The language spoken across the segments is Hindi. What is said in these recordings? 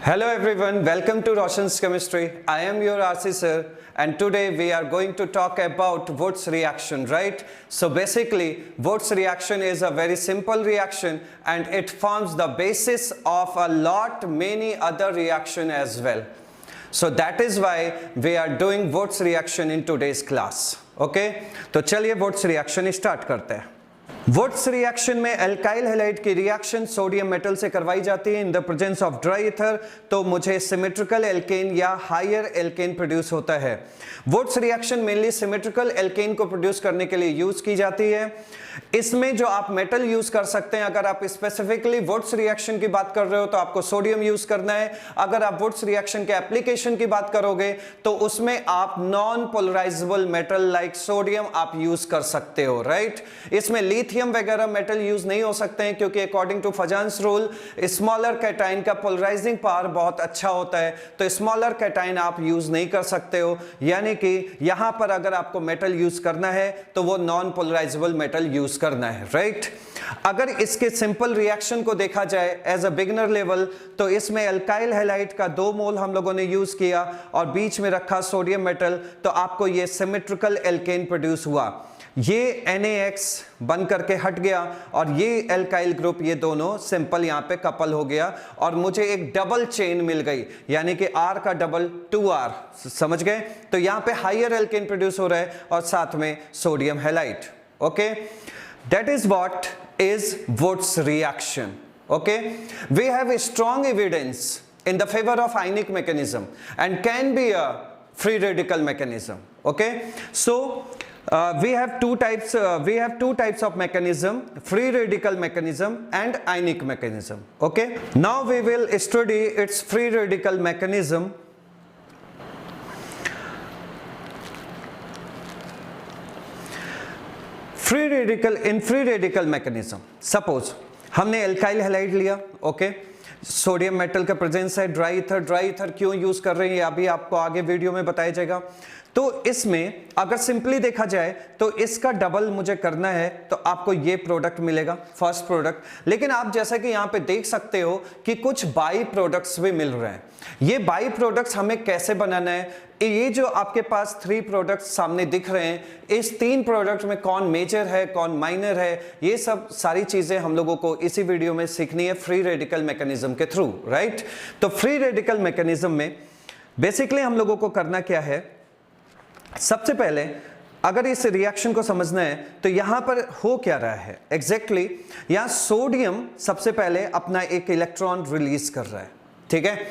Hello everyone, welcome to Roshan's Chemistry. I am your RC sir and today we are going to talk about Wurtz reaction, right? So basically Wurtz reaction is a very simple reaction and it forms the basis of many other reaction as well. So that is why we are doing Wurtz reaction in today's class. Okay? तो चलिए Wurtz reaction start करते हैं. वुड्स रिएक्शन में एल्काइल हैलाइड की रिएक्शन सोडियम मेटल से करवाई जाती है in the presence of dry ether, तो मुझे सिमेट्रिकल एल्केन या हायर एल्केन प्रोड्यूस होता है. Wurtz reaction mainly symmetrical alkane को प्रोड्यूस करने के लिए यूज की जाती है. इसमें जो आप मेटल यूज कर सकते हैं, अगर आप स्पेसिफिकली वुड्स रिएक्शन की बात कर रहे हो तो आपको सोडियम यूज करना है. अगर आप वुड्स रिएक्शन के एप्लीकेशन की बात करोगे तो उसमें आप non polarisable metal like sodium आप यूज कर सकते हो, राइट. इसमें लिथियम वगैरह मेटल यूज नहीं हो सकते हैं क्योंकि according to Fajans rule smaller cation का पोलराइजिंग पावर बहुत अच्छा होता है, तो स्मॉलर कैटाइन आप यूज नहीं कर सकते हो. यानी कि यहां पर अगर आपको मेटल यूज करना है तो वो नॉन पोलराइजेबल मेटल यूज करना है, राइट. अगर इसके सिंपल रिएक्शन को देखा जाए एज अ बिगिनर लेवल तो इसमें एल्काइल हैलाइड का 2 मोल हम लोगों ने यूज किया और बीच में रखा सोडियम मेटल, तो आपको ये सिमेट्रिकल एल्केन प्रोड्यूस हुआ. ये NaX बन करके हट गया और ये एल्काइल ग्रुप ये दोनों सिंपल यहां पे कपल हो गया और मुझे एक डबल चेन मिल गई, यानी कि R का डबल 2R. समझ गए? तो यहां पे हायर एल्केन प्रोड्यूस हो रहा है और साथ में sodium halide. Okay, that is what is Wurtz reaction. Okay, we have strong evidence in the favor of ionic mechanism and can be a free radical mechanism. Okay, so we have two types of mechanism: free radical mechanism and ionic mechanism. Okay, now we will study its free radical mechanism. Free radical mechanism, suppose हमने एल्काइल हैलाइड लिया. ओके, सोडियम मेटल का प्रेजेंस है, ड्राई ईथर क्यों यूज कर रहे हैं ये अभी आपको आगे वीडियो में बताया जाएगा. तो इसमें अगर सिंपली देखा जाए तो इसका डबल मुझे करना है तो आपको ये प्रोडक्ट मिलेगा, फर्स्ट प्रोडक्ट. लेकिन आप जैसा कि यहाँ पे देख सकते हो कि कुछ बाई प्रोडक्ट्स भी मिल रहे हैं. ये बाई प्रोडक्ट्स हमें कैसे बनाना है? ये जो आपके पास 3 प्रोडक्ट्स सामने दिख रहे हैं, इस 3 प्रोडक्ट में कौन मेजर है कौन माइनर है, ये सब सारी चीजें हम लोगों को इसी वीडियो में सीखनी है फ्री रेडिकल मैकेनिज्म के थ्रू, राइट. तो फ्री रेडिकल मैकेनिज्म में बेसिकली हम लोगों को करना क्या है, सबसे पहले अगर इस रिएक्शन को समझना है तो यहां पर हो क्या रहा है एग्जैक्टली. यहां सोडियम सबसे पहले अपना एक इलेक्ट्रॉन रिलीज कर रहा है, ठीक है.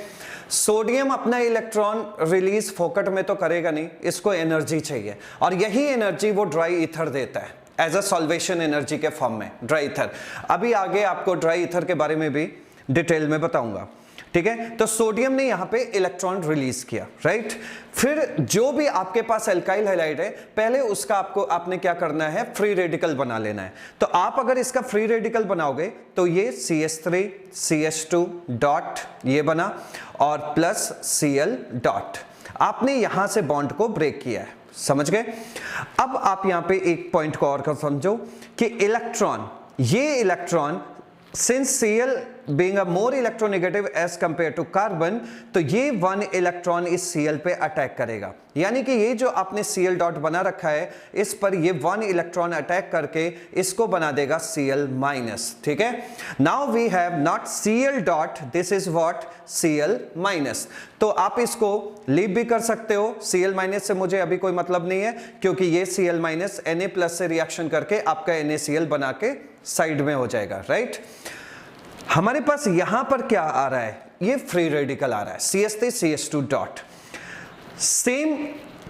सोडियम अपना इलेक्ट्रॉन रिलीज फोकट में तो करेगा नहीं, इसको एनर्जी चाहिए और यही एनर्जी वो ड्राई ईथर देता है एज अ सॉल्वेशन एनर्जी के फॉर्म में, ड्राई ईथर. अभी आगे आपको ड्राई ईथर के बारे में भी डिटेल में बताऊंगा, ठीक है. तो सोडियम ने यहां पे इलेक्ट्रॉन रिलीज किया, राइट. फिर जो भी आपके पास एल्काइल हैलाइड है पहले उसका आपने क्या करना है, फ्री रेडिकल बना लेना है. तो आप अगर इसका फ्री रेडिकल बनाओगे तो ये CH3 CH2 डॉट ये बना और प्लस Cl डॉट. आपने यहां से बॉन्ड को ब्रेक किया है, समझ गए. अब आप यहां पे एक पॉइंट को और समझो कि इलेक्ट्रॉन, ये electron since Cl being a more electronegative as compared to carbon, तो ये 1 इलेक्ट्रॉन इस Cl पे अटैक करेगा. यानी कि ये जो आपने Cl डॉट बना रखा है इस पर ये 1 इलेक्ट्रॉन अटैक करके इसको बना देगा Cl माइनस, ठीक है. Now we have not Cl dot, this is what Cl minus. तो आप इसको लीव भी कर सकते हो. Cl माइनस से मुझे अभी कोई मतलब नहीं है क्योंकि ये Cl माइनस Na प्लस से रिएक्शन करके आपका NaCl बना के साइड में हो जाएगा, राइट. हमारे पास यहां पर क्या आ रहा है, ये फ्री रेडिकल आ रहा है CH3 CH2 dot. Same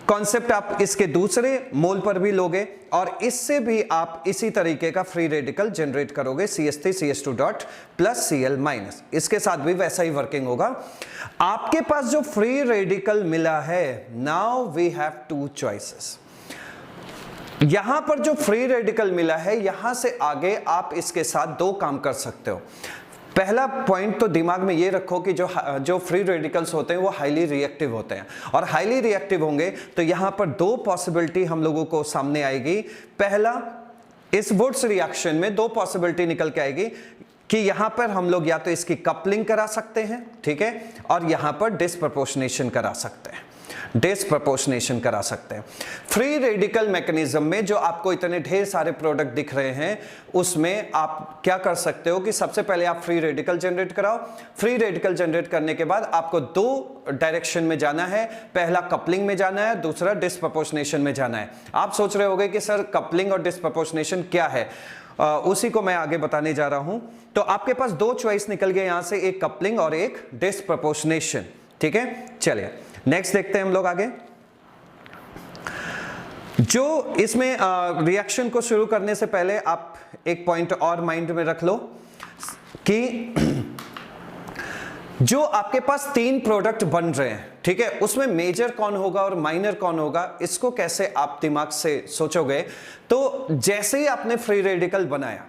concept आप इसके दूसरे मोल पर भी लोगे और इससे भी आप इसी तरीके का फ्री रेडिकल जनरेट करोगे CH3 CH2 dot plus Cl minus. इसके साथ भी वैसा ही वर्किंग होगा. आपके पास जो फ्री रेडिकल मिला है, नाउ वी हैव 2 चॉइसेस. यहां पर जो फ्री रेडिकल मिला है यहां से आगे आप इसके साथ 2 काम कर सकते हो. पहला पॉइंट तो दिमाग में ये रखो कि जो फ्री रेडिकल्स होते हैं वो हाईली रिएक्टिव होते हैं और हाईली रिएक्टिव होंगे तो यहां पर 2 पॉसिबिलिटी हम लोगों को सामने आएगी. पहला, इस वुड्स रिएक्शन में 2 पॉसिबिलिटी निकल के आएगी. कि यहां पर हम लोग या तो इसकी कपलिंग करा सकते हैं, ठीक है, और यहां पर डिस्प्रपोर्शनेशन करा सकते हैं, डिस्प्रपोर्शनेशन करा सकते हैं। फ्री रेडिकल मैकेनिज्म में जो आपको इतने ढेर सारे प्रोडक्ट दिख रहे हैं, उसमें आप क्या कर सकते हो कि सबसे पहले आप फ्री रेडिकल जनरेट कराओ। फ्री रेडिकल जनरेट करने के बाद आपको दो डायरेक्शन में जाना है, पहला कपलिंग में जाना है, दूसरा डिस्प्रपोर्शनेशन में जाना है। आप सोच रहे होंगे कि सर कपलिंग और डिस्प्रपोर्शनेशन क्या है, उसी को मैं आगे बताने जा रहा हूं। तो आपके पास दो चॉइस निकल गए यहां से, एक कपलिंग और एक डिस्प्रपोर्शनेशन, ठीक है। चलिए नेक्स्ट देखते हैं हम लोग आगे। जो इसमें रिएक्शन को शुरू करने से पहले आप एक पॉइंट और माइंड में रख लो कि जो आपके पास तीन प्रोडक्ट बन रहे हैं, ठीक है, उसमें मेजर कौन होगा और माइनर कौन होगा, इसको कैसे आप दिमाग से सोचोगे। तो जैसे ही आपने फ्री रेडिकल बनाया,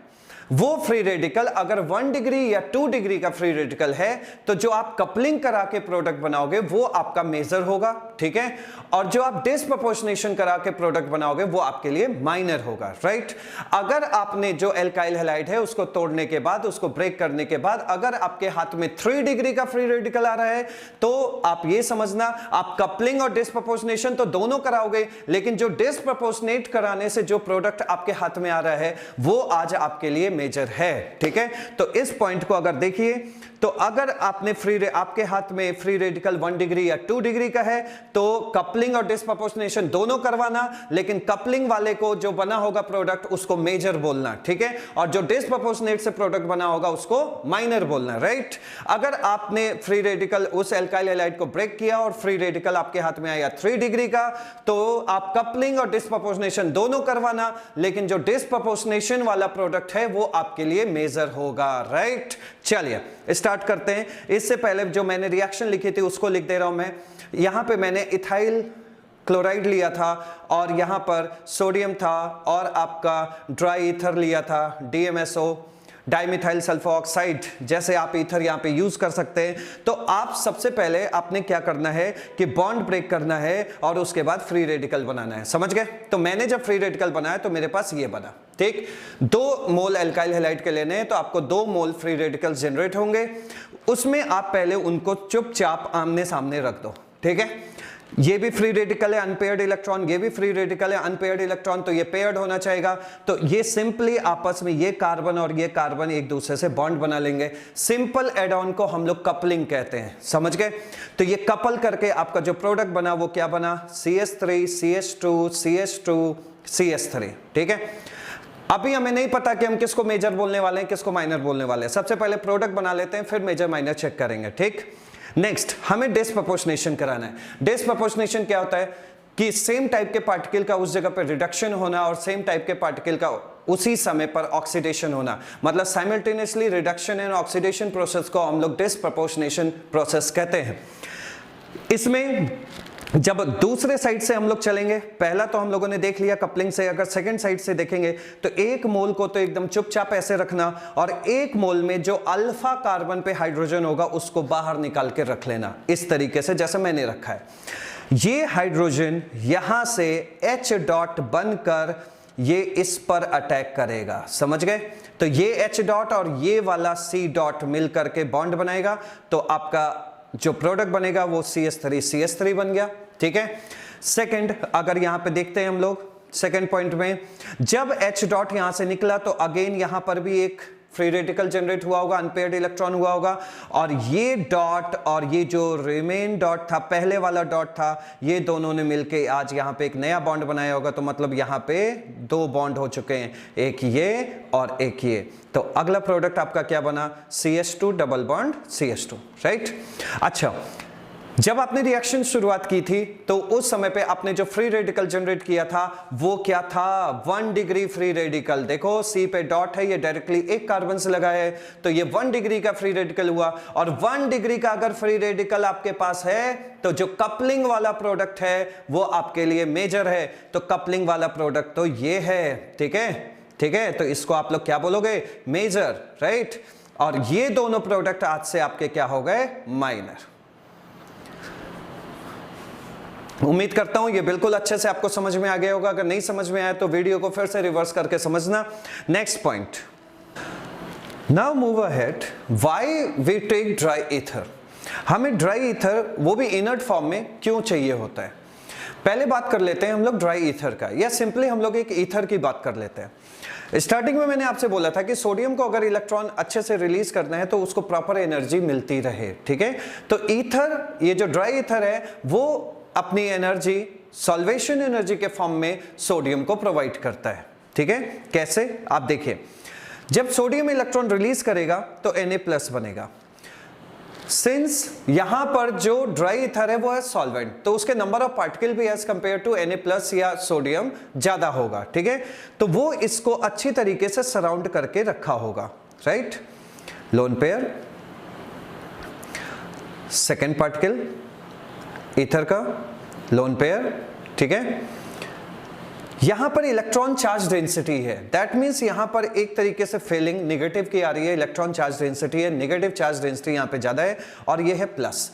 वो फ्री रेडिकल अगर 1 डिग्री या 2 डिग्री का फ्री रेडिकल है, तो जो आप कपलिंग करा के प्रोडक्ट बनाओगे वो आपका मेजर होगा, ठीक है, और जो आप डिस्प्रपोर्शनेशन करा के प्रोडक्ट बनाओगे वो आपके लिए माइनर होगा, राइट। अगर आपने जो एल्काइल हैलाइड है उसको तोड़ने के बाद, उसको ब्रेक करने के बाद अगर आपके हाथ में 3 डिग्री का फ्री रेडिकल आ रहा है, तो आप ये समझना आप कपलिंग और डिस्प्रपोर्शनेशन तो दोनों कराओगे, लेकिन जो डिस्प्रपोर्शनेट कराने से जो प्रोडक्ट आपके हाथ में आ रहा है वो आज आपके लिए मेजर है, ठीक है। तो इस पॉइंट को अगर देखिए, तो अगर आपने आपके हाथ में फ्री रेडिकल 1 डिग्री या 2 डिग्री का है, तो कपलिंग और डिस्प्रपोर्शनेशन दोनों करवाना, लेकिन कपलिंग वाले को जो बना होगा प्रोडक्ट उसको मेजर बोलना, ठीक है, और जो डिस्प्रपोर्शनेट से प्रोडक्ट बना होगा उसको माइनर बोलना, राइट। अगर आपने फ्री रेडिकल उस एल्काइल हैलाइड को ब्रेक किया और फ्री रेडिकल आपके हाथ में आया 3 डिग्री का, तो आप कपलिंग और डिस्प्रपोर्शनेशन दोनों करवाना, लेकिन जो डिस्प्रपोर्शनेशन वाला प्रोडक्ट है वो आपके लिए मेजर होगा, राइट। चलिए स्टार्ट करते हैं। इससे पहले जो मैंने रिएक्शन लिखी थी उसको लिख दे रहा हूं मैं। यहां पे मैंने इथाइल क्लोराइड लिया था और यहां पर सोडियम था और आपका ड्राई ईथर लिया था, DMSO, डाइमिथाइल सल्फर ऑक्साइड, जैसे आप ईथर यहां पे यूज कर सकते हैं। तो आप सबसे पहले आपने क्या करना है कि बॉन्ड ब्रेक करना है और उसके बाद फ्री रेडिकल बनाना है, समझ गए। तो मैंने जब फ्री रेडिकल बनाया तो मेरे पास ये बना, ठीक। 2 मोल एल्काइल हैलाइड के लेने हैं, तो आपको 2 मोल फ्री रेडिकल जनरेट होंगे। उसमें आप पहले उनको चुपचाप आमने सामने रख दो, ठीक है। ये भी फ्री रेडिकल है अनपेयर्ड इलेक्ट्रॉन, ये भी फ्री रेडिकल है अनपेयर्ड इलेक्ट्रॉन, तो ये पेयर्ड होना चाहिए। तो ये सिंपली आपस में ये कार्बन और ये कार्बन एक दूसरे से बॉन्ड बना लेंगे। सिंपल एड ऑन को हम लोग कपलिंग कहते हैं, समझ गए। तो ये कपल करके आपका जो प्रोडक्ट बना वो क्या बना, CH3 CH2 CH2 CH3, ठीक है। अभी हमें नहीं पता कि हम किसको मेजर बोलने वाले हैं, किसको माइनर बोलने वाले हैं। सबसे पहले प्रोडक्ट बना लेते हैं, फिर मेजर माइनर चेक करेंगे, ठीक। नेक्स्ट हमें डिस्प्रपोर्शनेशन कराना है। डिस्प्रपोर्शनेशन क्या होता है कि सेम टाइप के पार्टिकल का उस जगह पर रिडक्शन होना और सेम टाइप के पार्टिकल का उसी समय पर ऑक्सीडेशन होना, मतलब simultaneously reduction and oxidation process को हम लोग डिस्प्रपोर्शनेशन प्रोसेस कहते हैं। इसमें जब दूसरे साइड से हम लोग चलेंगे, पहला तो हम लोगों ने देख लिया कपलिंग से, अगर सेकंड साइड से देखेंगे तो एक मोल को तो एकदम चुपचाप ऐसे रखना और एक मोल में जो अल्फा कार्बन पे हाइड्रोजन होगा उसको बाहर निकाल के रख लेना, इस तरीके से जैसे मैंने रखा है। ये हाइड्रोजन यहां से H डॉट बनकर ये इस पर अटैक करेगा, समझ गए। तो ये H डॉट और ये वाला C डॉट मिल करके बॉन्ड बनाएगा, तो आपका जो प्रोडक्ट बनेगा वो CH3 बन गया, ठीक है। सेकंड अगर यहां पे देखते हैं हम लोग सेकंड पॉइंट में, जब H डॉट यहां से निकला तो अगेन यहां पर भी एक फ्री रेडिकल जनरेट हुआ होगा, अनपेयर्ड इलेक्ट्रॉन हुआ होगा, और ये डॉट और ये जो रिमेन डॉट था, पहले वाला डॉट था, ये दोनों ने मिलके आज यहाँ पे एक नया बॉन्ड बनाया होगा। तो मतलब यहाँ पे 2 बॉन्ड हो चुके हैं, एक ये और एक ये। तो अगला प्रोडक्ट आपका क्या बना, CH2 double bond CH2, right. अच्छा, जब आपने रिएक्शन शुरुआत की थी तो उस समय पे आपने जो फ्री रेडिकल जनरेट किया था वो क्या था, 1 डिग्री फ्री रेडिकल। देखो C पे डॉट है, ये डायरेक्टली एक कार्बन से लगा है, तो ये 1 डिग्री का फ्री रेडिकल हुआ। और 1 डिग्री का अगर फ्री रेडिकल आपके पास है तो जो कपलिंग वाला प्रोडक्ट है वो आपके लिए मेजर है। तो कपलिंग वाला प्रोडक्ट तो ये है, ठीक है, ठीक है। तो इसको आप लोग क्या बोलोगे, मेजर, राइट। और ये दोनों प्रोडक्ट आज से आपके क्या हो गए, माइनर। उम्मीद करता हूं ये बिल्कुल अच्छे से आपको समझ में आ गया होगा। अगर नहीं समझ में आया तो वीडियो को फिर से रिवर्स करके समझना। Next point, now move ahead, why we take dry ether. हमें ड्राई ईथर वो भी इनर्ट फॉर्म में क्यों चाहिए होता है। पहले बात कर लेते हैं हम लोग ड्राई ईथर का, या सिंपली हम लोग एक ईथर की बात कर लेते हैं। स्टार्टिंग में मैंने आपसे बोला था कि सोडियम को अगर इलेक्ट्रॉन अच्छे से रिलीज करना है तो उसको प्रॉपर एनर्जी मिलती रहे, ठीक है। तो ईथर, ये जो ड्राई ईथर है, वो अपनी एनर्जी सॉल्वेशन एनर्जी के फॉर्म में सोडियम को प्रोवाइड करता है, ठीक है। कैसे, आप देखिए, जब सोडियम इलेक्ट्रॉन रिलीज करेगा तो Na+ बनेगा। सिंस यहां पर जो ड्राई ईथर है वो है सॉल्वेंट, तो उसके नंबर ऑफ पार्टिकल भी एज कंपेयर टू Na+ या सोडियम ज्यादा होगा, ठीक है। तो वो इसको अच्छी तरीके से सराउंड करके रखा होगा, right. Lone pair, second particle ether का लोन पेयर, ठीक है। यहां पर इलेक्ट्रॉन चार्ज डेंसिटी है, दैट मींस यहां पर एक तरीके से फीलिंग नेगेटिव की आ रही है, इलेक्ट्रॉन चार्ज डेंसिटी है, नेगेटिव चार्ज डेंसिटी यहां पे ज्यादा है, और ये है प्लस।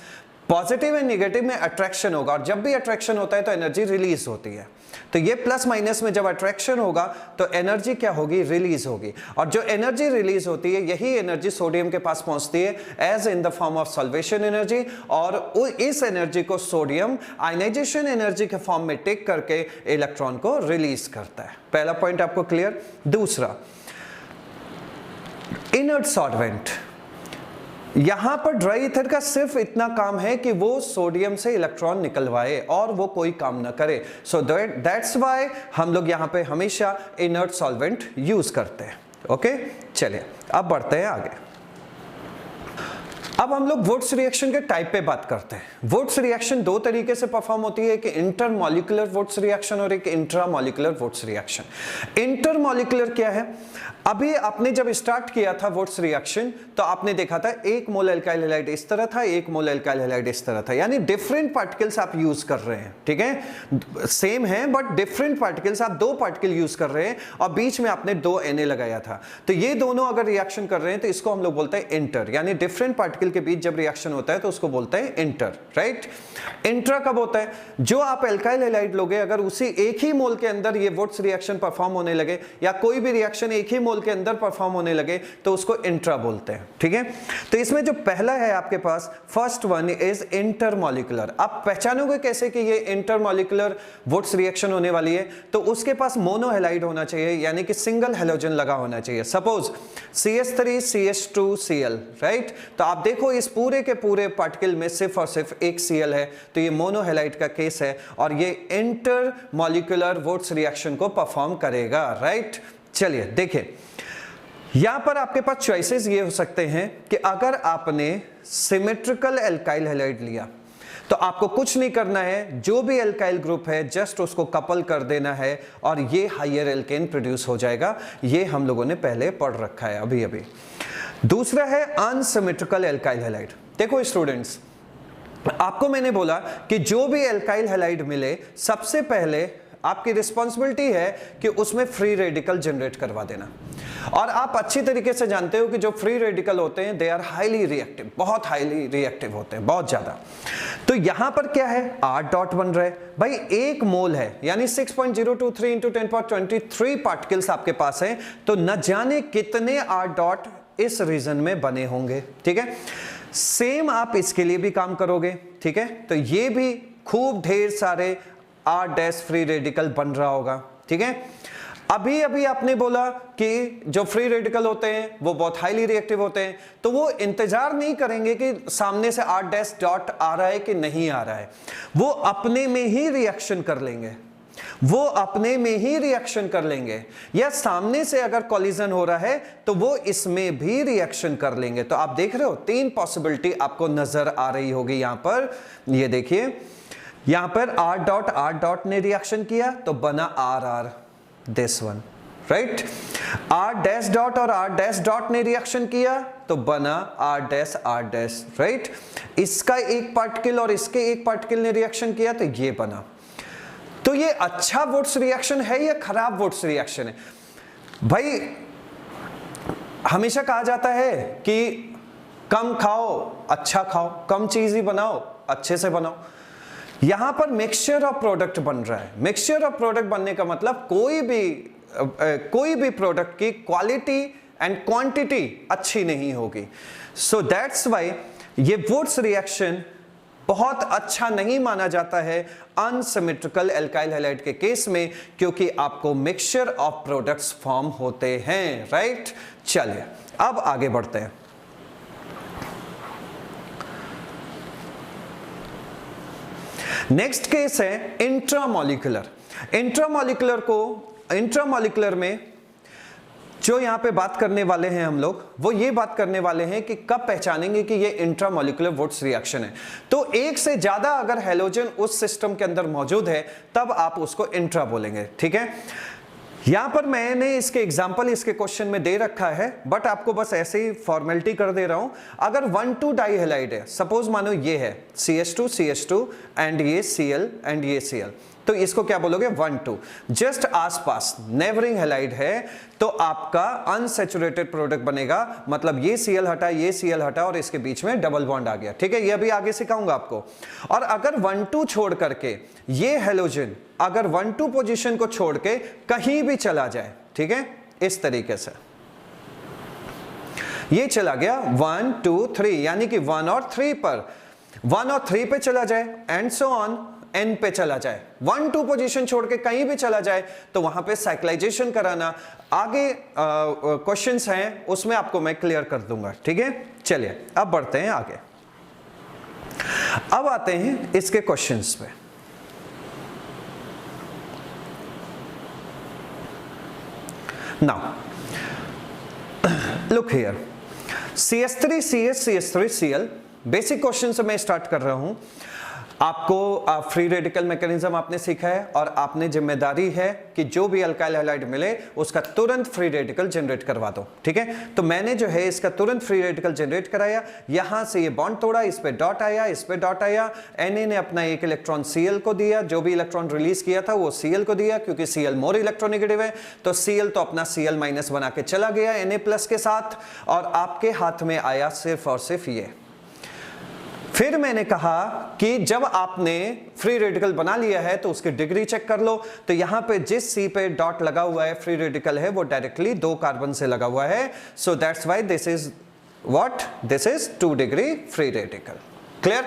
पॉजिटिव एंड नेगेटिव में अट्रैक्शन होगा, और जब भी अट्रैक्शन होता है तो एनर्जी रिलीज होती है। तो ये प्लस माइनस में जब अट्रैक्शन होगा तो एनर्जी क्या होगी, रिलीज होगी, और जो एनर्जी रिलीज होती है यही एनर्जी सोडियम के पास पहुंचती है as in the form of solvation energy, और इस एनर्जी को सोडियम आयनाइजेशन एनर्जी के फॉर्म में टेक करके इलेक्ट्रॉन को रिलीज करता है। पहला पॉइंट आपको क्लियर। दूसरा, इनर्ट सॉल्वेंट। यहां पर ड्राई ईथर का सिर्फ इतना काम है कि वो सोडियम से इलेक्ट्रॉन निकलवाए और वो कोई काम ना करे। सो दैट्स व्हाई हम लोग यहां पे हमेशा इनर्ट सॉल्वेंट यूज करते हैं। ओके, चलिए अब बढ़ते हैं आगे। अब हम लोग वुड्स रिएक्शन के टाइप पे बात करते हैं। वुड्स रिएक्शन दो तरीके से परफॉर्म होती है, एक इंटरमॉलिक्यूलर वुड्स रिएक्शन और एक इंट्रामॉलिक्यूलर वुड्स रिएक्शन। इंटरमॉलिक्यूलर क्या है, अभी आपने जब स्टार्ट किया था वुड्स रिएक्शन तो आपने देखा था एक मोल एल्काइल हैलाइड इस तरह था, एक मोल एल्काइल हैलाइड इस तरह था, यानी डिफरेंट पार्टिकल्स आप यूज कर रहे हैं, ठीक है। सेम है बट डिफरेंट पार्टिकल्स, आप दो पार्टिकल यूज कर रहे हैं और बीच में आपने 2 Na लगाया था। तो ये दोनों अगर रिएक्शन कर रहे हैं तो इसको हम लोग बोलते हैं इंटर, यानी डिफरेंट पार्टिकल के बीच जब रिएक्शन होता है तो उसको बोलते हैं इंटर, राइट। इंट्रा कब होता है, जो आप एल्काइल हैलाइड लोगे अगर उसी एक ही मोल के अंदर ये वुड्स रिएक्शन परफॉर्म होने लगे या कोई भी रिएक्शन एक ही मोल के अंदर परफॉर्म होने लगे तो उसको इंट्रा बोलते हैं, ठीक है। तो इसमें जो पहला है आपके पास, फर्स्ट वन इज इंटरमॉलिक्यूलर। आप पहचानोगे कैसे कि ये इंटरमॉलिक्यूलर वुड्स रिएक्शन होने वाली है, तो उसके पास मोनोहैलाइड होना चाहिए, यानी कि सिंगल हैलोजन लगा होना चाहिए। Suppose CH3 CH2 Cl, right. तो आप देखो इस पूरे के पूरे पार्टिकल में सिर्फ और सिर्फ एक Cl है, तो ये मोनोहैलाइड का केस है और ये इंटरमॉलिक्यूलर वुड्स रिएक्शन को परफॉर्म करेगा, राइट। चलिए देखिए, यहां पर आपके पास चॉइसेस ये हो सकते हैं कि अगर आपने सिमेट्रिकल एल्काइल हैलाइड लिया तो आपको कुछ नहीं करना है, जो भी एल्काइल ग्रुप है जस्ट उसको कपल कर देना है और ये हायर एल्केन प्रोड्यूस हो जाएगा। ये हम लोगों ने पहले पढ़ रखा है अभी अभी। दूसरा है अनसिमेट्रिकल एल्काइल हैलाइड। देखो स्टूडेंट्स, आपको मैंने बोला कि जो भी एल्काइल हैलाइड मिले सबसे पहले आपकी रिस्पॉन्सिबिलिटी है कि उसमें फ्री रेडिकल जनरेट करवा देना। और आप अच्छी तरीके से जानते हो कि जो फ्री रेडिकल होते हैं दे आर हाईली रिएक्टिव, बहुत हाईली रिएक्टिव होते हैं, बहुत ज्यादा। तो यहां पर क्या है, R डॉट बन रहा है भाई, एक मोल है यानी 6.023 × 10⁻23 पार्टिकल्स आपके पास है, तो न जाने कितने R डॉट इस रीजन में बने होंगे, ठीक है। सेम आप इसके लिए भी काम करोगे, ठीक है। तो ये भी खूब ढेर सारे R- फ्री रेडिकल बन रहा होगा, ठीक है। अभी अभी आपने बोला कि जो फ्री रेडिकल होते हैं वो बहुत हाईली रिएक्टिव होते हैं, तो वो इंतजार नहीं करेंगे कि सामने से R- डॉट आ रहा है कि नहीं आ रहा है, वो अपने में ही रिएक्शन कर लेंगे, वो अपने में ही रिएक्शन कर लेंगे, या सामने से अगर कॉलिजन हो रहा है तो वो इसमें भी रिएक्शन कर लेंगे। तो आप देख रहे हो 3 पॉसिबिलिटी आपको नजर आ रही होगी यहां पर। ये देखिए, यहां पर R डॉट ने रिएक्शन किया तो बना RR, this one, right. R- dot और R- डॉट ने रिएक्शन किया तो बना R', राइट। इसका एक पार्टिकल और इसके एक पार्टिकल ने रिएक्शन किया तो ये बना। तो ये अच्छा वुड्स रिएक्शन है या खराब वुड्स रिएक्शन है? भाई हमेशा कहा जाता है कि कम खाओ अच्छा खाओ, कम चीज ही बनाओ अच्छे से बनाओ। यहां पर मिक्सचर ऑफ प्रोडक्ट बन रहा है। मिक्सचर ऑफ प्रोडक्ट बनने का मतलब कोई भी प्रोडक्ट की क्वालिटी एंड क्वांटिटी अच्छी नहीं होगी। सो दैट्स वाई ये वुड्स रिएक्शन बहुत अच्छा नहीं माना जाता है अनसिमेट्रिकल एल्काइल हैलाइड के केस में, क्योंकि आपको मिक्सचर ऑफ प्रोडक्ट्स फॉर्म होते हैं, राइट। चलिए अब आगे बढ़ते हैं। नेक्स्ट केस है इंट्रामॉलिक्यूलर। इंट्रामॉलिक्यूलर में जो यहां पे बात करने वाले हैं हम लोग, वो ये बात करने वाले हैं कि कब पहचानेंगे कि ये इंट्रामॉलिक्यूलर वुड्स रिएक्शन है। तो एक से ज्यादा अगर हैलोजन उस सिस्टम के अंदर मौजूद है तब आप उसको इंट्रा बोलेंगे, ठीक है। यहां पर मैंने इसके एग्जांपल इसके क्वेश्चन में दे रखा है, बट आपको बस ऐसे ही फॉर्मेलिटी कर दे रहा हूं। अगर 1,2 डाई हैलाइड है, सपोज मानो ये है CH2 एंड ये Cl एंड ये Cl, तो इसको क्या बोलोगे 1,2। जस्ट आसपास नेबरिंग हैलाइड है तो आपका अनसैचुरेटेड प्रोडक्ट बनेगा, मतलब ये Cl हटा, ये Cl हटा और इसके बीच में डबल बॉन्ड आ गया, ठीक है। ये अभी आगे सिखाऊंगा आपको। और अगर 1,2 छोड़ करके ये हैलोजन अगर 1,2 पोजीशन को छोड़ के कहीं भी चला जाए, ठीक है, इस तरीके से ये चला गया 1 2 3, यानी कि 1 और 3 पे चला जाए एंड सो ऑन N पे चला जाए, 1 2 पोजीशन छोड़ के कहीं भी चला जाए तो वहां पे साइक्लाइजेशन कराना आगे क्वेश्चंस हैं, उसमें आपको मैं क्लियर कर दूंगा, ठीक है। चलिए अब बढ़ते हैं आगे। अब आते हैं इसके क्वेश्चंस पे। Now look here, CH3CH basic question से मैं स्टार्ट कर रहा हूं। आपको फ्री रेडिकल मैकेनिज्म आपने सीखा है और आपने जिम्मेदारी है कि जो भी अल्काइल हैलाइड मिले उसका तुरंत फ्री रेडिकल जनरेट करवा दो, ठीक है। तो मैंने जो है इसका तुरंत फ्री रेडिकल जनरेट कराया, यहां से ये बॉन्ड तोड़ा, इस पे डॉट आया, इस पे डॉट आया, Na ने अपना एक इलेक्ट्रॉन Cl को दिया, जो भी इलेक्ट्रॉन रिलीज किया था वो Cl को दिया, क्योंकि Cl मोर इलेक्ट्रोनेगेटिव है तो Cl तो अपना Cl माइनस बना के चला गया Na प्लस के साथ, और आपके हाथ में आया सिर्फ और सिर्फ ये। फिर मैंने कहा कि जब आपने फ्री रेडिकल बना लिया है तो उसकी डिग्री चेक कर लो। तो यहां पे जिस C पे डॉट लगा हुआ है फ्री रेडिकल है वो डायरेक्टली 2 कार्बन से लगा हुआ है। So that's why this is what, this is 2 degree free radical. Clear.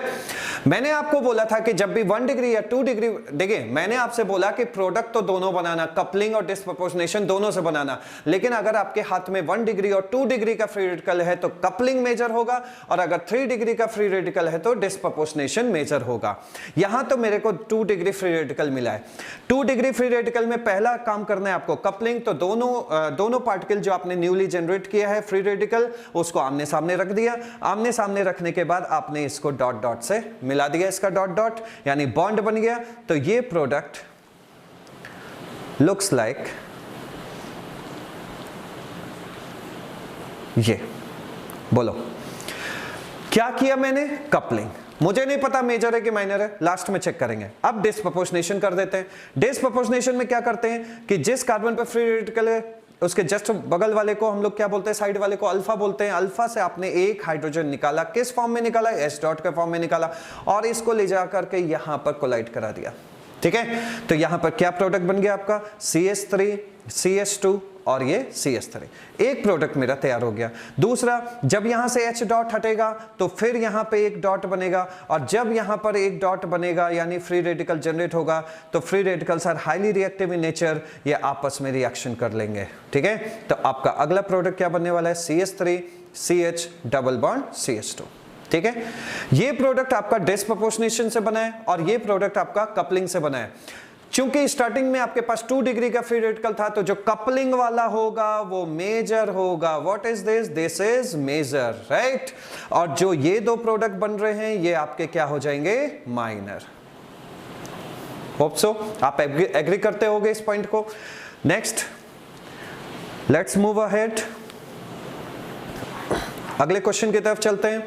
मैंने आपको बोला था कि जब भी 1 डिग्री या 2 डिग्री, देखिए मैंने आपसे बोला कि प्रोडक्ट तो दोनों बनाना, कपलिंग और डिस्प्रपोर्शनेशन दोनों से बनाना, लेकिन अगर आपके हाथ में 1 डिग्री और 2 डिग्री का फ्री रेडिकल है तो कपलिंग मेजर होगा, और अगर 3 डिग्री का फ्री रेडिकल है तो डिस्प्रपोर्शनेशन मेजर होगा। यहां तो मेरे को 2 डिग्री फ्री रेडिकल मिला है। 2 डिग्री फ्री रेडिकल में पहला काम करना है आपको कपलिंग। तो दोनों पार्टिकल जो आपने न्यूली जनरेट किया है फ्री रेडिकल, उसको आमने सामने रख दिया। आमने सामने रखने के बाद आपने इसको डॉट डॉट से मिला दिया, इसका डॉट डॉट यानी बॉन्ड बन गया। तो ये प्रोडक्ट लुक्स लाइक ये। बोलो क्या किया मैंने? कपलिंग। मुझे नहीं पता मेजर है कि माइनर है, लास्ट में चेक करेंगे। अब डिस्प्रपोर्शनेशन कर देते हैं। डिस्प्रपोर्शनेशन में क्या करते हैं कि जिस कार्बन पर फ्री रेडिकल है उसके जस्ट बगल वाले को हम लोग क्या बोलते हैं, साइड वाले को अल्फा बोलते हैं। अल्फा से आपने एक हाइड्रोजन निकाला, किस फॉर्म में निकाला? एस डॉट के फॉर्म में निकाला, और इसको ले जाकर के यहां पर कोलाइड करा दिया, ठीक है। तो यहां पर क्या प्रोडक्ट बन गया आपका? CH3 CH2 और ये CH3, एक प्रोडक्ट मेरा तैयार हो गया। दूसरा, जब यहां से H डॉट हटेगा तो फिर यहां पे एक डॉट बनेगा, और जब यहां पर एक डॉट बनेगा यानी फ्री रेडिकल जनरेट होगा, तो free radicals are highly reactive in nature, ये आपस में रिएक्शन कर लेंगे, ठीक है। तो आपका अगला प्रोडक्ट क्या बनने वाला है? CH3 CH double bond CH2, ठीक है। ये प्रोडक्ट आपका डिस्प्रपोर्शनेशन से बना है और ये प्रोडक्ट आपका कपलिंग से बना है। चूंकि स्टार्टिंग में आपके पास 2 डिग्री का फ्री रेडिकल था, तो जो कपलिंग वाला होगा वो मेजर होगा। What is this? This is major, right. और जो ये 2 प्रोडक्ट बन रहे हैं ये आपके क्या हो जाएंगे? माइनर। होप सो आप एग्री करते होगे इस पॉइंट को। नेक्स्ट लेट्स मूव अहेड, अगले क्वेश्चन की तरफ चलते हैं।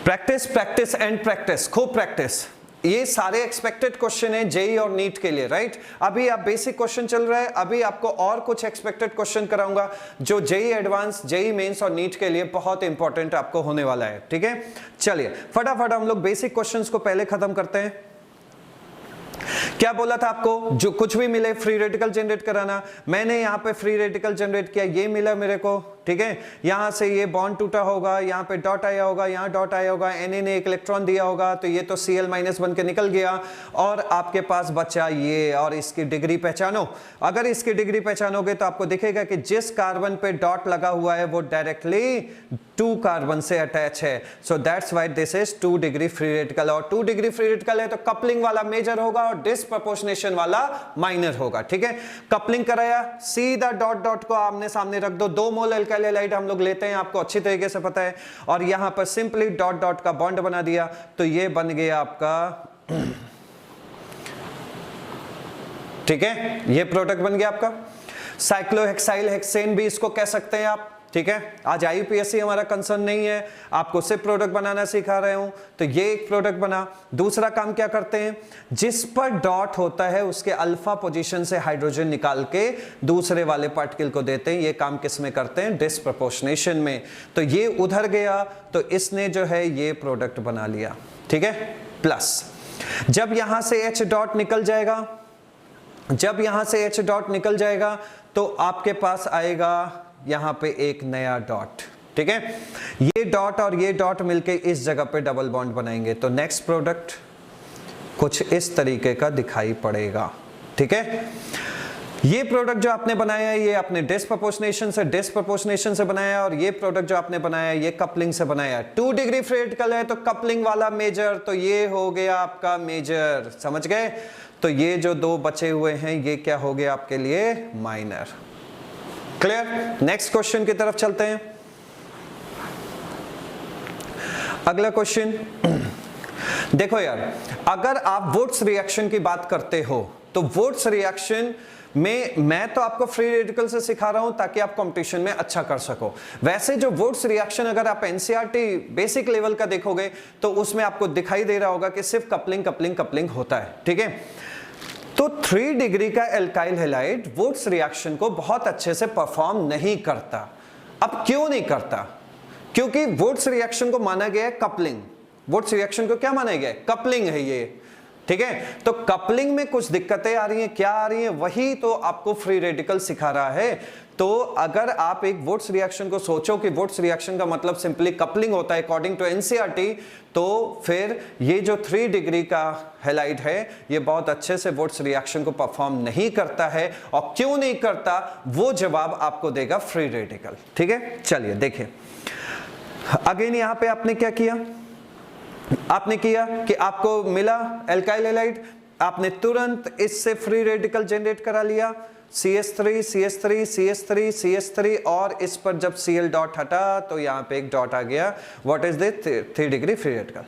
प्रैक्टिस प्रैक्टिस एंड प्रैक्टिस, खूब प्रैक्टिस। ये सारे एक्सपेक्टेड क्वेश्चन है जेई और नीट के लिए, राइट। अभी आप बेसिक क्वेश्चन चल रहा है, अभी आपको और कुछ एक्सपेक्टेड क्वेश्चन कराऊंगा जो जेई एडवांस, जेई मेंस और नीट के लिए बहुत इंपॉर्टेंट आपको होने वाला है, ठीक है। चलिए फटाफट हम लोग बेसिक क्वेश्चंस को पहले खत्म करते हैं। क्या बोला था आपको? जो कुछ भी मिले फ्री रेडिकल जनरेट कराना। मैंने यहां पे फ्री रेडिकल जनरेट किया, ये मिला मेरे को, ठीक है। यहां से ये बॉन्ड टूटा होगा, यहाँ पे डॉट आया होगा, यहाँ डॉट आया होगा, Na ने एक इलेक्ट्रॉन दिया होगा, तो ये तो Cl- बन के निकल गया और आपके पास बचा ये। और इसकी डिग्री पहचानो, अगर इसकी डिग्री पहचानोगे तो आपको दिखेगा कि जिस कार्बन पे डॉट लगा हुआ है वो डायरेक्टली 2 कार्बन से अटैच है। So that's why this is 2 degree free radical. और 2 डिग्री फ्री रेडिकल है तो कपलिंग वाला मेजर होगा और डिस्प्रपोर्शनेशन वाला माइनर होगा, ठीक है। कपलिंग कराया, सीधा डॉट डॉट को आमने सामने रख दो। 2 मोल अल्काइल हैलाइड हम लोग लेते हैं, आपको अच्छी तरीके से पता है। और यहां पर सिंपली डॉट डॉट का बॉन्ड बना दिया, तो ये बन गया आपका, ठीक है, ये प्रोडक्ट बन गया आपका। साइक्लोहेक्साइल हेक्सेन भी इसको कह सकते हैं आप, ठीक है। आज IUPAC हमारा कंसर्न नहीं है, आपको सिर्फ प्रोडक्ट बनाना सिखा रहे हूं, तो ये एक प्रोडक्ट बना। दूसरा काम क्या करते हैं, जिस पर डॉट होता है उसके अल्फा पोजीशन से हाइड्रोजन निकाल के दूसरे वाले पार्टिकल को देते हैं। ये काम किस में करते हैं, डिस्प्रपोर्शनेशन में। तो ये उधर गया तो इसने जो है ये प्रोडक्ट बना लिया, ठीक है। प्लस जब यहां से H डॉट निकल जाएगा, जब यहां से H डॉट निकल जाएगा तो आपके पास आएगा यहां पे एक नया डॉट, ठीक है। ये डॉट और ये डॉट मिलके इस जगह पे डबल बॉन्ड बनाएंगे, तो नेक्स्ट प्रोडक्ट कुछ इस तरीके का दिखाई पड़ेगा, ठीक है। ये प्रोडक्ट जो आपने बनाया है ये आपने डिस्प्रपोर्शनेशन से बनाया, और ये प्रोडक्ट जो आपने बनाया है ये कपलिंग से बनाया। 2 डिग्री फ्री रेडिकल है तो कपलिंग वाला मेजर, तो ये हो गया आपका मेजर, समझ गए। तो ये जो 2 बचे हुए हैं ये क्या हो गया आपके लिए, माइनर। क्लियर। नेक्स्ट क्वेश्चन की तरफ चलते हैं। अगला क्वेश्चन देखो यार, अगर आप वुड्स रिएक्शन की बात करते हो तो वुड्स रिएक्शन में मैं तो आपको फ्री रेडिकल से सिखा रहा हूं ताकि आप कंपटीशन में अच्छा कर सको। वैसे जो वुड्स रिएक्शन अगर आप एनसीईआरटी बेसिक लेवल का देखोगे तो उसमें आपको दिखाई दे रहा होगा कि सिर्फ कपलिंग कपलिंग कपलिंग होता है, ठीक है। तो 3 डिग्री का एल्काइल हैलाइड वुड्स रिएक्शन को बहुत अच्छे से परफॉर्म नहीं करता। अब क्यों नहीं करता, क्योंकि वुड्स रिएक्शन को माना गया है कपलिंग। वुड्स रिएक्शन को क्या माना गया है, कपलिंग है ये, ठीक है। तो कपलिंग में कुछ दिक्कतें आ रही हैं, क्या आ रही हैं, वही तो आपको फ्री रेडिकल सिखा रहा है। तो अगर आप एक वुड्स रिएक्शन को सोचो कि वुड्स रिएक्शन का मतलब सिंपली कपलिंग होता है अकॉर्डिंग टू एनसीईआरटी, तो फिर ये जो 3 डिग्री का हैलाइड है ये बहुत अच्छे से वुड्स रिएक्शन को परफॉर्म नहीं करता है। और क्यों नहीं करता वो जवाब आपको देगा फ्री रेडिकल, ठीक है। चलिए देखिए, अगेन यहां पे आपने क्या किया, आपने किया कि आपको मिला एल्काइल हैलाइड, आपने तुरंत इससे फ्री रेडिकल जनरेट करा लिया, CH3 CH3 CH3 CH3, और इस पर जब Cl डॉट हटा तो यहां पे एक डॉट आ गया। What is this, 3 degree free radical.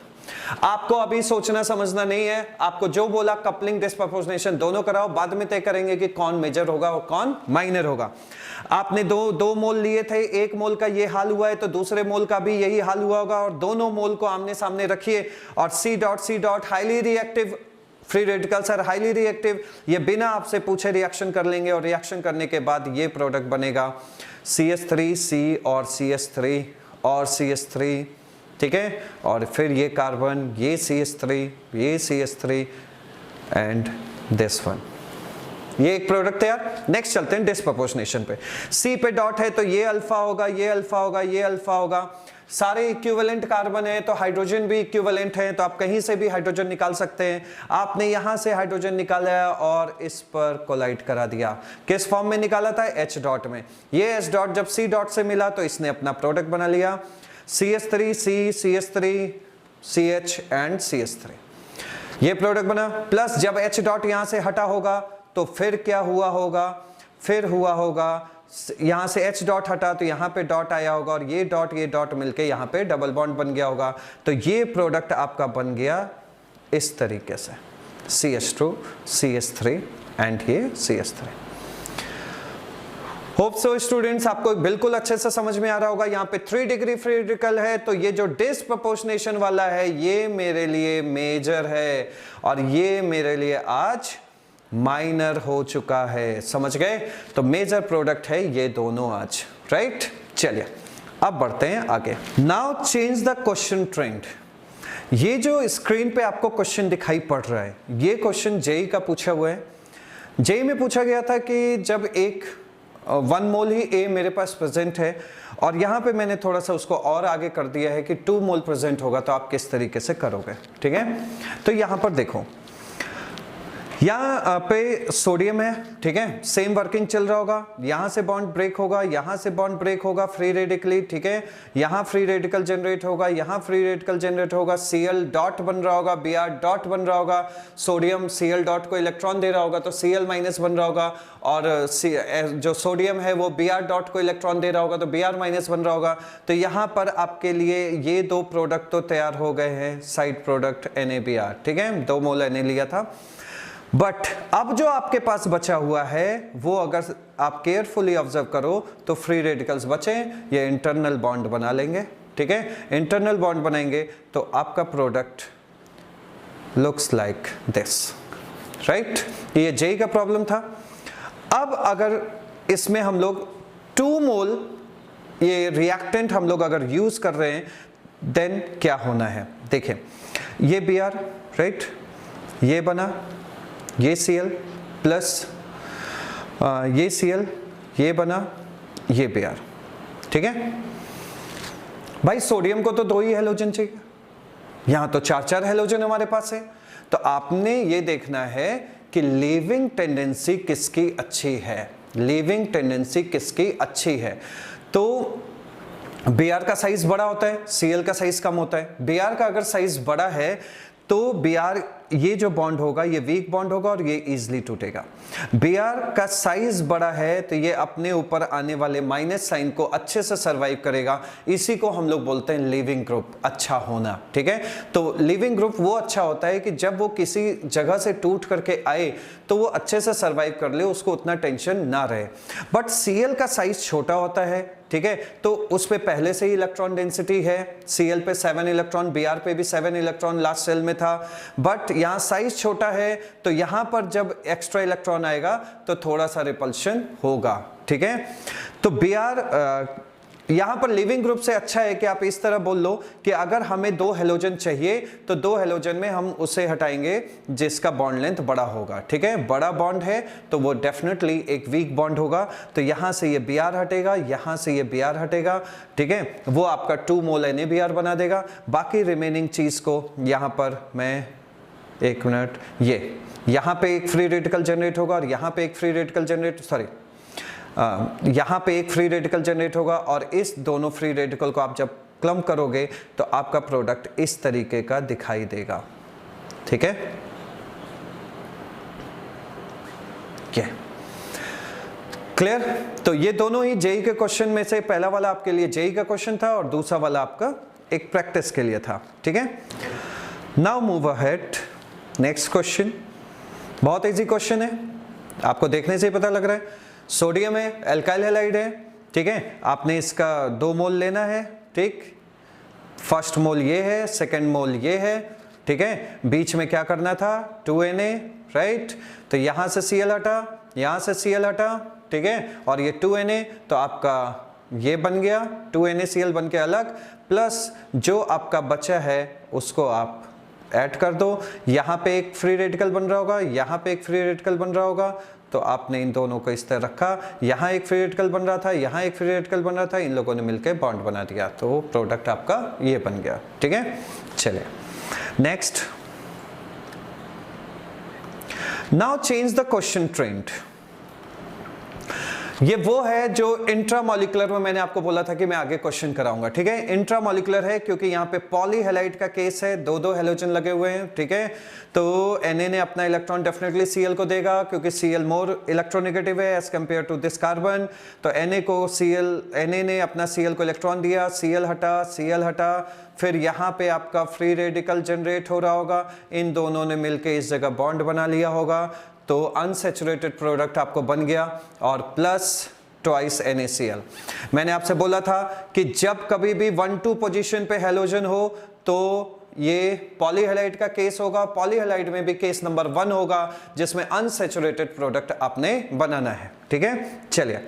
आपको अभी सोचना समझना नहीं है, आपको जो बोला कपलिंग डिस्प्रपोर्शनेशन दोनों कराओ, बाद में तय करेंगे कि कौन मेजर होगा और कौन माइनर होगा। आपने दो मोल लिए थे, एक मोल का ये हाल हुआ है तो दूसरे मोल का भी यही हाल हुआ होगा, और दोनों मोल को आमने सामने रखिए और C dot highly reactive free radical sir, highly reactive, ये बिना आपसे पूछे रिएक्शन कर लेंगे, और रिएक्शन करने के बाद ये प्रोडक्ट बनेगा CH3C और CH3 और CH3, ठीक है। और फिर ये कार्बन, ये CH3, ये CH3 एंड दिस वन, ये एक प्रोडक्ट है यार। नेक्स्ट चलते हैं डिस्प्रपोर्शनेशन पे। C पे डॉट है तो ये अल्फा होगा, ये अल्फा होगा, ये अल्फा होगा। सारे इक्विवेलेंट कार्बन है तो हाइड्रोजन भी इक्विवेलेंट है, तो आप कहीं से भी हाइड्रोजन निकाल सकते हैं। आपने यहां से हाइड्रोजन निकाला और इस पर कोलाइड करा दिया। किस फॉर्म में निकाला था, H डॉट में। ये H डॉट जब C डॉट से मिला तो इसने अपना प्रोडक्ट बना लिया, CH3C CH3 CH and CH3, ये प्रोडक्ट बना। प्लस जब H डॉट यहां से हटा होगा तो फिर क्या हुआ होगा, फिर हुआ होगा यहां से H डॉट हटा तो यहां पे डॉट आया होगा, और ये डॉट मिलके यहां पे डबल बॉन्ड बन गया होगा। तो ये प्रोडक्ट आपका बन गया इस तरीके से, CH2 CH3 एंड ये CH3। होप सो स्टूडेंट्स आपको बिल्कुल अच्छे से समझ में आ रहा होगा। यहाँ पे 3 डिग्री फ्री रेडिकल है तो ये जो डिस्प्रपोर्शनेशन वाला है ये मेरे लिए मेजर है, और ये मेरे लिए आज माइनर हो चुका है, समझ गए। तो मेजर प्रोडक्ट है ये दोनों आज, राइट। चलिए अब बढ़ते हैं आगे। Now change the question trend. ये जो स्क्रीन पे आपको क्वेश्चन दिखाई पड़ रहा है ये क्वेश्चन जेई का पूछा हुआ है। जेई में पूछा गया था कि जब एक 1 मोल ही A मेरे पास प्रेजेंट है और यहाँ पे मैंने थोड़ा सा उसको और आगे कर दिया है कि 2 मोल प्रेजेंट होगा तो आप किस तरीके से करोगे, ठीक है। तो यहाँ पर देखो, यहाँ पे सोडियम है, ठीक है, सेम वर्किंग चल रहा होगा, यहां से बॉन्ड ब्रेक होगा, यहां से बॉन्ड ब्रेक होगा फ्री रेडिकली, ठीक है, यहां फ्री रेडिकल जनरेट होगा, यहां फ्री रेडिकल जनरेट होगा, Cl डॉट बन रहा होगा, Br डॉट बन रहा होगा, सोडियम Cl डॉट को इलेक्ट्रॉन दे रहा होगा तो Cl माइनस बन रहा होगा, और जो सोडियम है वो Br डॉट को इलेक्ट्रॉन दे रहा होगा तो Br माइनस बन रहा होगा। तो यहां पर आपके लिए ये 2 प्रोडक्ट तो तैयार हो गए हैं, साइड प्रोडक्ट NaBr, ठीक है, 2 मोल Na लिया था। बट अब जो आपके पास बचा हुआ है वो अगर आप केयरफुली ऑब्जर्व करो तो फ्री रेडिकल्स बचे, ये इंटरनल बॉन्ड बना लेंगे, ठीक है, इंटरनल बॉन्ड बनाएंगे तो आपका product looks like this, right. ये जेई का प्रॉब्लम था। अब अगर इसमें हम लोग 2 मोल ये रिएक्टेंट हम लोग अगर यूज कर रहे हैं देन क्या होना है, देखें, ये Br, राइट, ये बना, ये Cl प्लस ये Cl, ये बना, ये Br, ठीक है। भाई सोडियम को तो 2 ही हेलोजन चाहिए, यहां तो 4 हेलोजन हमारे पास है। तो आपने ये देखना है कि लीविंग टेंडेंसी किसकी अच्छी है, लीविंग टेंडेंसी किसकी अच्छी है। तो Br का साइज बड़ा होता है, Cl का साइज कम होता है। Br का अगर साइज बड़ा है तो Br ये जो बॉन्ड होगा ये वीक बॉन्ड होगा और ये इजीली टूटेगा। Br का साइज बड़ा है तो ये अपने ऊपर आने वाले माइनस साइन को अच्छे से सरवाइव करेगा, इसी को हम लोग बोलते हैं लिविंग ग्रुप अच्छा होना, ठीक है। तो लिविंग ग्रुप वो अच्छा होता है कि जब वो किसी जगह से टूट करके आए तो वो अच्छे से सरवाइव कर ले, उसको उतना टेंशन ना रहे। बट Cl का साइज छोटा होता है, ठीक है, तो उस पे पहले से ही इलेक्ट्रॉन डेंसिटी है, Cl पे 7 इलेक्ट्रॉन, Br पे भी 7 इलेक्ट्रॉन लास्ट सेल में था, बट यहाँ साइज छोटा है तो यहाँ पर जब एक्स्ट्रा इलेक्ट्रॉन आएगा तो थोड़ा सा रिपल्शन होगा, ठीक है। तो Br यहां पर लिविंग ग्रुप से अच्छा है कि आप इस तरह बोल लो कि अगर हमें 2 हेलोजन चाहिए तो 2 हेलोजन में हम उसे हटाएंगे जिसका बॉन्ड लेंथ बड़ा होगा, ठीक है। बड़ा बॉन्ड है तो वो डेफिनेटली एक वीक बॉन्ड होगा, तो यहां से ये Br हटेगा, यहां से ये Br हटेगा, ठीक है, वो आपका 2 मोल NaBr बना देगा। बाकी रिमेनिंग चीज को यहां पर मैं 1 मिनट, ये यहां पे एक फ्री रेडिकल जनरेट होगा और यहां पे एक फ्री रेडिकल जनरेट, यहाँ पे एक फ्री रेडिकल जनरेट होगा और इस दोनों फ्री रेडिकल को आप जब क्लम्प करोगे तो आपका प्रोडक्ट इस तरीके का दिखाई देगा, ठीक है। क्लियर। तो ये दोनों ही जेई के क्वेश्चन में से पहला वाला आपके लिए जेई का क्वेश्चन था और दूसरा वाला आपका एक प्रैक्टिस के लिए था, ठीक है। Now move ahead, next question बहुत इजी क्वेश्चन है, आपको देखने से ही पता लग रहा है। सोडियम है, एल्काइल हैलाइड है, ठीक है, आपने इसका 2 मोल लेना है, ठीक, फर्स्ट मोल ये है, सेकंड मोल ये है, ठीक है, बीच में क्या करना था 2Na, राइट। तो यहां से Cl हटा, यहां से Cl हटा, ठीक है, और ये 2Na तो आपका ये बन गया 2NaCl बन के अलग, प्लस जो आपका बचा है उसको आप ऐड कर दो। यहां पे एक फ्री रेडिकल बन रहा होगा, यहां पे एक फ्री रेडिकल बन रहा होगा, तो आपने इन दोनों को इस तरह रखा, यहाँ एक फ्री रेडिकल बन रहा था, यहाँ एक फ्री रेडिकल बन रहा था, इन लोगों ने मिलकर बॉन्ड बना दिया, तो प्रोडक्ट आपका ये बन गया, ठीक है। चलिए next, now change the question trend. ये वो है जो इंट्रामोलिकुलर में मैंने आपको बोला था कि मैं आगे क्वेश्चन कराऊंगा, ठीक है। इंट्रामोलिकुलर है क्योंकि यहाँ पे पॉलीहेलाइड का केस है, 2 हेलोजन लगे हुए हैं, ठीक है। तो Na ने अपना इलेक्ट्रॉन डेफिनेटली Cl को देगा क्योंकि Cl मोर इलेक्ट्रोनेगेटिव है as compare to this carbon. तो Na ने अपना Cl को इलेक्ट्रॉन दिया, Cl हटा, फिर यहाँ पे आपका फ्री रेडिकल जनरेट हो रहा होगा, इन दोनों ने मिलकर इस जगह बॉन्ड बना लिया होगा, तो अनसैचुरेटेड प्रोडक्ट आपको बन गया और प्लस ट्वाइस NaCl। मैंने आपसे बोला था कि जब कभी भी 1-2 पोजीशन पे हेलोजन हो तो ये पॉलीहेलाइड का केस होगा, पॉलीहेलाइड में भी केस नंबर 1 होगा जिसमें अनसैचुरेटेड प्रोडक्ट आपने बनाना है, ठीक है। चलिए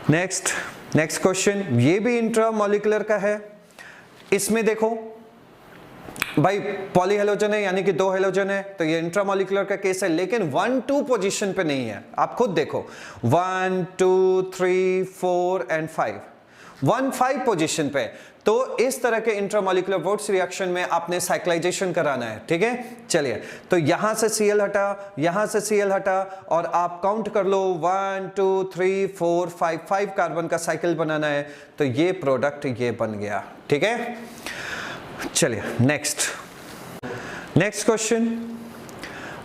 नेक्स्ट क्वेश्चन, ये भी इंट्रामोलिकुलर का है। इसमें देखो भाई पॉलीहेलोजन है यानी कि 2 हेलोजन है, तो ये इंट्रामोलिकुलर का केस है, लेकिन 1-2 पोजीशन पे नहीं है। आप खुद देखो 1 2 3 4 एंड 5, 1,5 पोजीशन पे। तो इस तरह के इंट्रामोलिकुलर वुड्स रिएक्शन में आपने साइक्लाइजेशन कराना है, ठीक है। चलिए, तो यहां से Cl हटा, यहां से Cl हटा, और आप काउंट कर लो 1 2 3 4 5 कार्बन का साइकिल बनाना है। तो ये प्रोडक्ट ये बन गया, ठीक है। चलिए नेक्स्ट क्वेश्चन।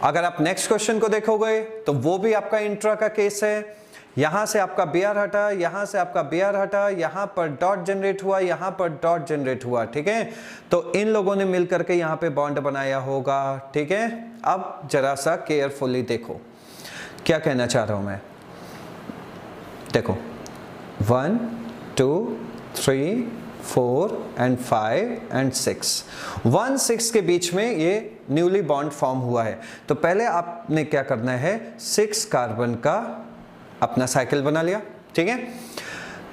अगर आप नेक्स्ट क्वेश्चन को देखोगे तो वो भी आपका इंट्रा का केस है। यहां से आपका Br हटा, यहां से आपका Br हटा, यहां पर डॉट जनरेट हुआ, यहां पर डॉट जनरेट हुआ, ठीक है। तो इन लोगों ने मिलकर के यहां पे बॉन्ड बनाया होगा, ठीक है। अब जरा सा केयरफुली देखो क्या कहना चाह रहा हूं मैं। देखो 1 2 3 4 and 5 and 6, 1 6 के बीच में ये न्यूली बॉन्ड फॉर्म हुआ है। तो पहले आपने क्या करना है, 6 कार्बन का अपना साइकिल बना लिया, ठीक है।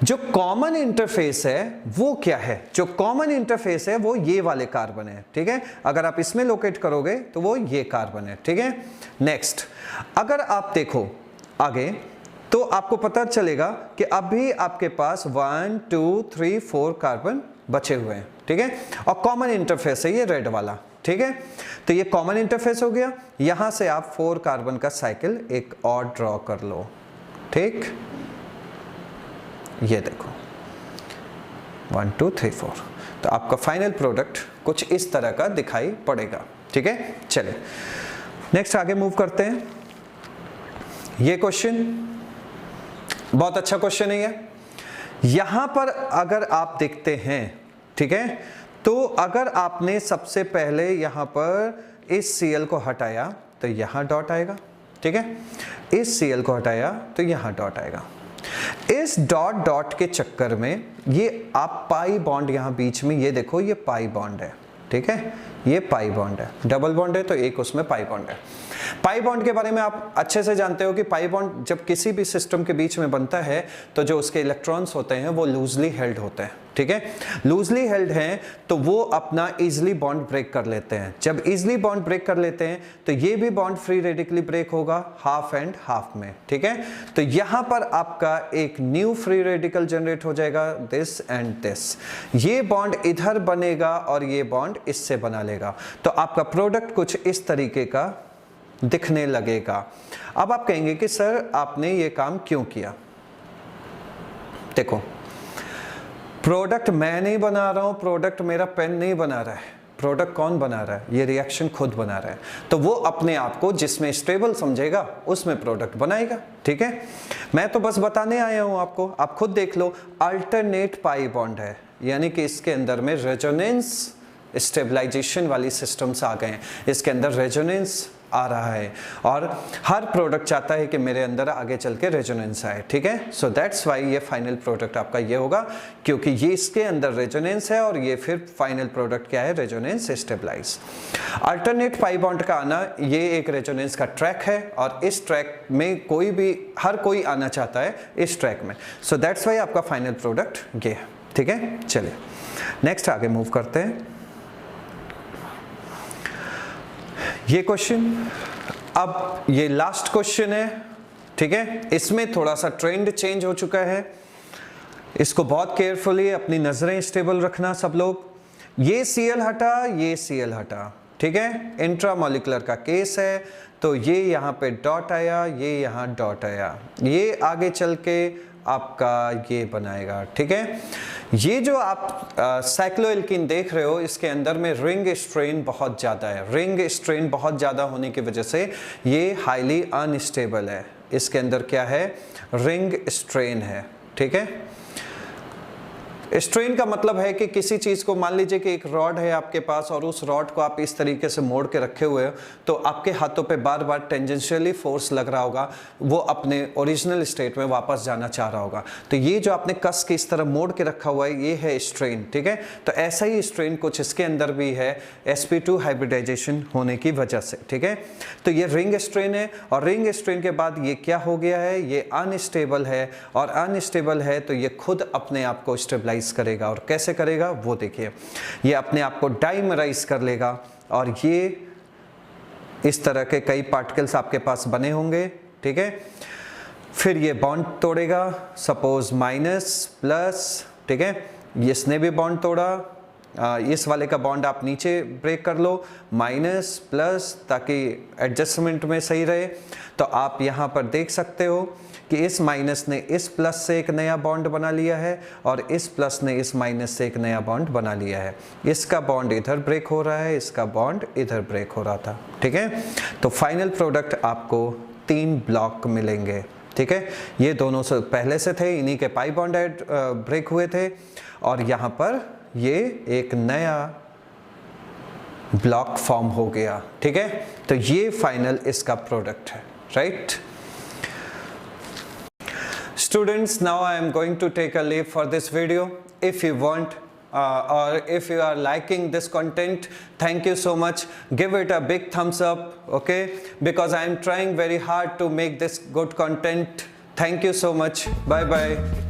जो कॉमन इंटरफेस है वो क्या है, जो कॉमन इंटरफेस है वो ये वाले कार्बन है, ठीक है। अगर आप इसमें लोकेट करोगे तो वो ये कार्बन है, ठीक है। नेक्स्ट, अगर आप देखो आगे तो आपको पता चलेगा कि अभी आपके पास 1 2 3 4 कार्बन बचे हुए हैं, ठीक है। और कॉमन इंटरफेस है ये रेड वाला, ठीक है। तो ये कॉमन इंटरफेस हो गया। यहां से आप 4 कार्बन का साइकिल एक और ड्रॉ कर लो, ठीक। ये देखो 1 2 3 4। तो आपका फाइनल प्रोडक्ट कुछ इस तरह का दिखाई पड़ेगा, ठीक है। चलिए नेक्स्ट आगे मूव करते हैं। ये क्वेश्चन बहुत अच्छा क्वेश्चन है ये। यहां पर अगर आप देखते हैं, ठीक है, तो अगर आपने सबसे पहले यहां पर इस Cl को हटाया तो यहां डॉट आएगा, ठीक है। इस Cl को हटाया तो यहां डॉट आएगा। इस डॉट डॉट के चक्कर में ये आप पाई बॉन्ड यहां बीच में, ये देखो ये पाई बॉन्ड है, ठीक है। ये पाई बॉन्ड है, डबल बॉन्ड है तो एक उसमें पाई बॉन्ड है। पाई बॉन्ड के बारे में आप अच्छे से जानते हो कि पाई बॉन्ड जब किसी भी सिस्टम के बीच में बनता है तो जो उसके इलेक्ट्रॉन्स होते हैं वो लूजली हेल्ड होते हैं, ठीक है। लूजली हेल्ड हैं तो वो अपना इजीली बॉन्ड ब्रेक कर लेते हैं। जब इजीली बॉन्ड ब्रेक कर लेते हैं तो ये भी बॉन्ड फ्री रेडिकली ब्रेक होगा हाफ एंड हाफ में, ठीक है। तो यहां पर आपका एक न्यू फ्री रेडिकल जनरेट हो जाएगा, दिस एंड दिस। ये बॉन्ड इधर बनेगा और ये बॉन्ड इससे बना लेगा। तो आपका प्रोडक्ट कुछ इस तरीके का दिखने लगेगा। अब आप कहेंगे कि सर आपने ये काम क्यों किया। देखो, प्रोडक्ट मैं नहीं बना रहा हूं, प्रोडक्ट मेरा पेन नहीं बना रहा है, प्रोडक्ट कौन बना रहा है, ये रिएक्शन खुद बना रहा है। तो वो अपने आप को जिसमें स्टेबल समझेगा उसमें प्रोडक्ट बनाएगा, ठीक है। मैं तो बस बताने आया हूं आपको, आप खुद देख लो। अल्टरनेट पाई बॉन्ड है, यानी कि इसके अंदर में रेजोनेंस स्टेबलाइजेशन वाली सिस्टम्स आ गए हैं, इसके अंदर रेजोनेंस आ रहा है और हर प्रोडक्ट चाहता है कि मेरे अंदर आगे चल के रेजोनेंस आए, ठीक है। सो दैट्स वाई ये फाइनल प्रोडक्ट आपका ये होगा, क्योंकि ये इसके अंदर रेजोनेंस है और ये फिर फाइनल प्रोडक्ट क्या है, resonance stabilise. Alternate pi bond का आना ये एक रेजोनेंस का ट्रैक है और इस ट्रैक में कोई भी, हर कोई आना चाहता है इस ट्रैक में। सो दैट्स वाई आपका फाइनल प्रोडक्ट ये है, ठीक है। चलिए नेक्स्ट आगे मूव करते हैं। ये क्वेश्चन, अब ये लास्ट क्वेश्चन है, ठीक है। इसमें थोड़ा सा ट्रेंड चेंज हो चुका है, इसको बहुत केयरफुली अपनी नजरें स्टेबल रखना सब लोग। ये Cl हटा, ये Cl हटा, ठीक है। इंट्रामोलिकुलर का केस है तो ये यहाँ पे डॉट आया, ये यहाँ डॉट आया, ये आगे चल के आपका ये बनाएगा, ठीक है। ये जो आप साइक्लोएल्कीन देख रहे हो इसके अंदर में रिंग स्ट्रेन बहुत ज़्यादा है। रिंग स्ट्रेन बहुत ज़्यादा होने की वजह से ये हाईली अनस्टेबल है। इसके अंदर क्या है, रिंग स्ट्रेन है, ठीक है। स्ट्रेन का मतलब है कि किसी चीज़ को, मान लीजिए कि एक रॉड है आपके पास और उस रॉड को आप इस तरीके से मोड़ के रखे हुए हो तो आपके हाथों पे बार बार टेंजेंशियली फोर्स लग रहा होगा, वो अपने ओरिजिनल स्टेट में वापस जाना चाह रहा होगा। तो ये जो आपने कस के इस तरह मोड़ के रखा हुआ है ये है स्ट्रेन, ठीक है। तो ऐसा ही स्ट्रेन कुछ इसके अंदर भी है sp2 हाइब्रिडाइजेशन होने की वजह से, ठीक है। तो ये रिंग स्ट्रेन है और रिंग स्ट्रेन के बाद ये क्या हो गया है, ये अनस्टेबल है और अनस्टेबल है तो ये खुद अपने आप को स्टेबलाइज करेगा। और कैसे करेगा वो देखिए, ये अपने आप को डाइमराइज कर लेगा और ये इस तरह के कई पार्टिकल्स आपके पास बने होंगे, ठीक है। फिर ये बॉन्ड तोड़ेगा, सपोज माइनस प्लस, ठीक है, इसने भी बॉन्ड तोड़ा, इस वाले का बॉन्ड आप नीचे ब्रेक कर लो, माइनस प्लस, ताकि एडजस्टमेंट में सही रहे। तो आप यहाँ पर देख सकते हो कि इस माइनस ने इस प्लस से एक नया बॉन्ड बना लिया है और इस प्लस ने इस माइनस से एक नया बॉन्ड बना लिया है। इसका बॉन्ड इधर ब्रेक हो रहा है, इसका बॉन्ड इधर ब्रेक हो रहा था, ठीक है। तो फाइनल प्रोडक्ट आपको 3 ब्लॉक मिलेंगे, ठीक है। ये दोनों से पहले से थे, इन्हीं के पाई बॉन्ड ब्रेक हुए थे और यहाँ पर ये एक नया ब्लॉक फॉर्म हो गया, ठीक है। तो ये फाइनल इसका प्रोडक्ट है, right. Students, now I am going to take a leave for this video. If you want or if you are liking this content, thank you so much. Give it a big thumbs up, okay? Because I am trying very hard to make this good content. Thank you so much. Bye bye.